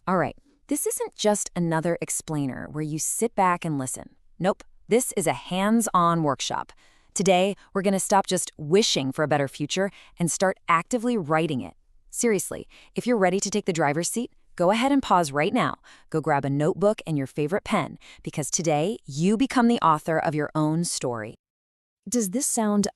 All right, this isn't just another explainer where you sit back and listen. Nope, this is a hands-on workshop. Today, we're going to stop just wishing for a better future and start actively writing it. Seriously, if you're ready to take the driver's seat, go ahead and pause right now. Go grab a notebook and your favorite pen, because today, you become the author of your own story. Does this sound,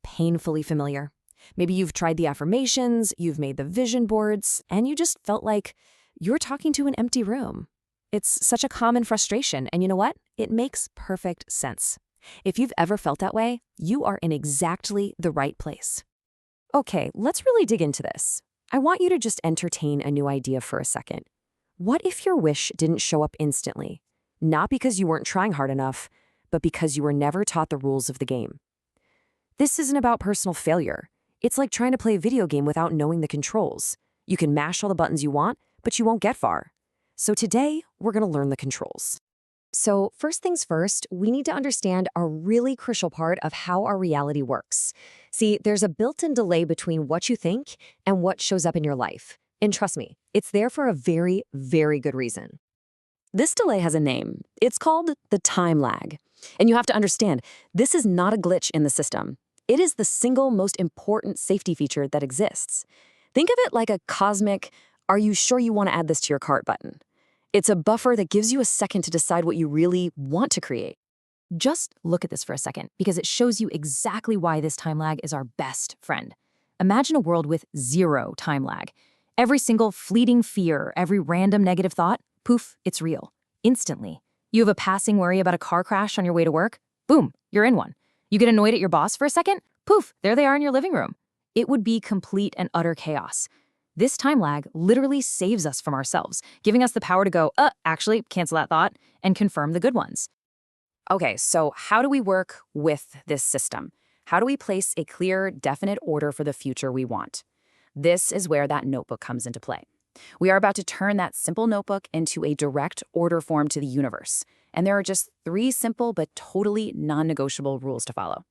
painfully familiar? Maybe you've tried the affirmations, you've made the vision boards, and you just felt like you're talking to an empty room. It's such a common frustration, and you know what? It makes perfect sense. If you've ever felt that way, you are in exactly the right place. Okay, let's really dig into this. I want you to just entertain a new idea for a second. What if your wish didn't show up instantly? Not because you weren't trying hard enough, but because you were never taught the rules of the game. This isn't about personal failure. It's like trying to play a video game without knowing the controls. You can mash all the buttons you want, but you won't get far. So today, we're going to learn the controls. So first things first, we need to understand a really crucial part of how our reality works. See, there's a built-in delay between what you think and what shows up in your life. And trust me, it's there for a very, very good reason. This delay has a name. It's called the time lag. And you have to understand, this is not a glitch in the system. It is the single most important safety feature that exists. Think of it like a cosmic, "Are you sure you want to add this to your cart?" button. It's a buffer that gives you a second to decide what you really want to create. Just look at this for a second, because it shows you exactly why this time lag is our best friend. Imagine a world with zero time lag. Every single fleeting fear, every random negative thought, poof, it's real. Instantly. You have a passing worry about a car crash on your way to work? Boom, you're in one. You get annoyed at your boss for a second? Poof, there they are in your living room. It would be complete and utter chaos. This time lag literally saves us from ourselves, giving us the power to go, actually, cancel that thought, and confirm the good ones. Okay, so how do we work with this system? How do we place a clear, definite order for the future we want? This is where that notebook comes into play. We are about to turn that simple notebook into a direct order form to the universe. And there are just 3 simple but totally non-negotiable rules to follow.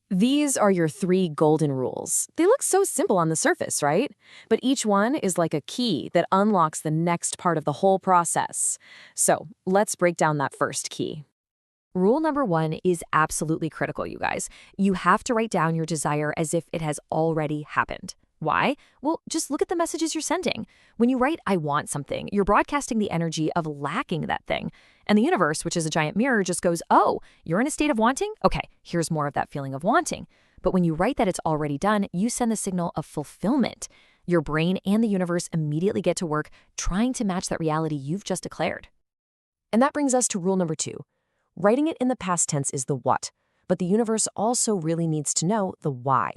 These are your 3 golden rules. They look so simple on the surface, right? But each one is like a key that unlocks the next part of the whole process. So let's break down that first key. Rule number 1 is absolutely critical, you guys. You have to write down your desire as if it has already happened. Why? Well, just look at the messages you're sending. When you write, "I want something," you're broadcasting the energy of lacking that thing. And the universe, which is a giant mirror, just goes, "Oh, you're in a state of wanting? Okay, here's more of that feeling of wanting." But when you write that it's already done, you send the signal of fulfillment. Your brain and the universe immediately get to work trying to match that reality you've just declared. And that brings us to rule number 2. Writing it in the past tense is the what, but the universe also really needs to know the why.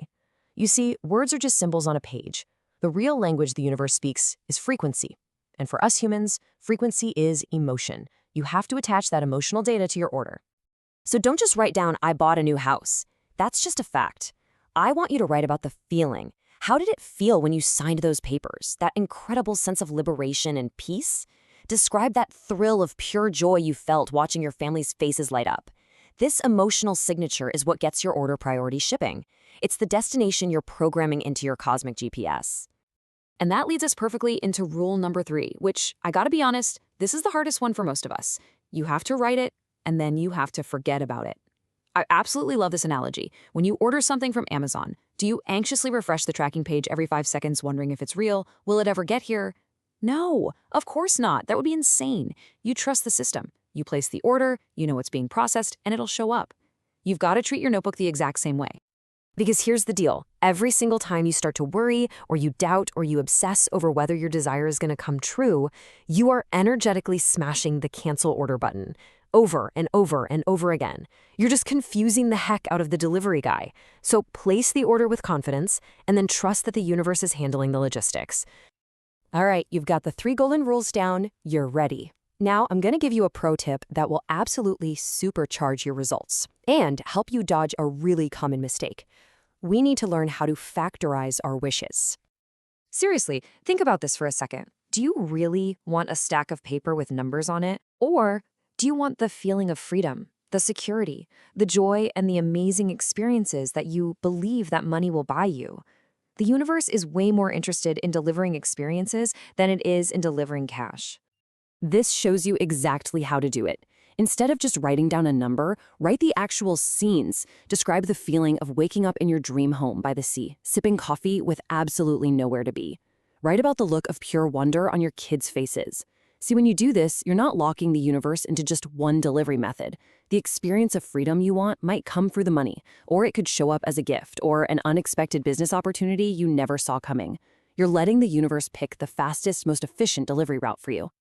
You see, words are just symbols on a page. The real language the universe speaks is frequency. And for us humans, frequency is emotion. You have to attach that emotional data to your order. So don't just write down, "I bought a new house." That's just a fact. I want you to write about the feeling. How did it feel when you signed those papers? That incredible sense of liberation and peace? Describe that thrill of pure joy you felt watching your family's faces light up. This emotional signature is what gets your order priority shipping. It's the destination you're programming into your cosmic GPS. And that leads us perfectly into rule number 3, which, I gotta be honest, this is the hardest one for most of us. You have to write it, and then you have to forget about it. I absolutely love this analogy. When you order something from Amazon, do you anxiously refresh the tracking page every 5 seconds wondering if it's real? Will it ever get here? No, of course not. That would be insane. You trust the system. You place the order, you know it's being processed, and it'll show up. You've got to treat your notebook the exact same way. Because here's the deal. Every single time you start to worry, or you doubt, or you obsess over whether your desire is going to come true, you are energetically smashing the cancel order button over and over and over again. You're just confusing the heck out of the delivery guy. So place the order with confidence, and then trust that the universe is handling the logistics. All right, you've got the 3 golden rules down. You're ready. Now, I'm going to give you a pro tip that will absolutely supercharge your results and help you dodge a really common mistake. We need to learn how to factorize our wishes. Seriously, think about this for a second. Do you really want a stack of paper with numbers on it? Or do you want the feeling of freedom, the security, the joy, and the amazing experiences that you believe that money will buy you? The universe is way more interested in delivering experiences than it is in delivering cash. This shows you exactly how to do it. Instead of just writing down a number, write the actual scenes. Describe the feeling of waking up in your dream home by the sea, sipping coffee with absolutely nowhere to be. Write about the look of pure wonder on your kids' faces. See, when you do this, you're not locking the universe into just one delivery method. The experience of freedom you want might come through the money, or it could show up as a gift or an unexpected business opportunity you never saw coming. You're letting the universe pick the fastest, most efficient delivery route for you.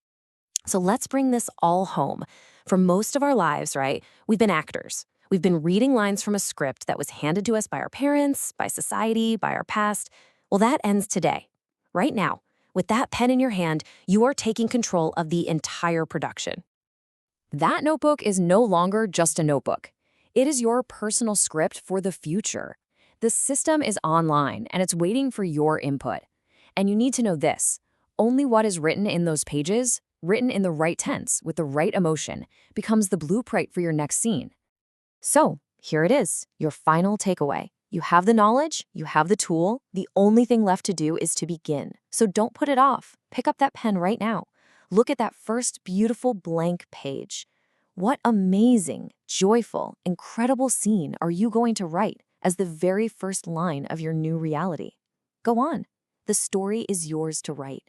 So let's bring this all home. For most of our lives, right, we've been actors. We've been reading lines from a script that was handed to us by our parents, by society, by our past. Well, that ends today. Right now, with that pen in your hand, you are taking control of the entire production. That notebook is no longer just a notebook. It is your personal script for the future. The system is online, and it's waiting for your input. And you need to know this. Only what is written in those pages, written in the right tense, with the right emotion, becomes the blueprint for your next scene. So, here it is, your final takeaway. You have the knowledge, you have the tool, the only thing left to do is to begin. So don't put it off. Pick up that pen right now. Look at that first beautiful blank page. What amazing, joyful, incredible scene are you going to write as the very first line of your new reality? Go on. The story is yours to write.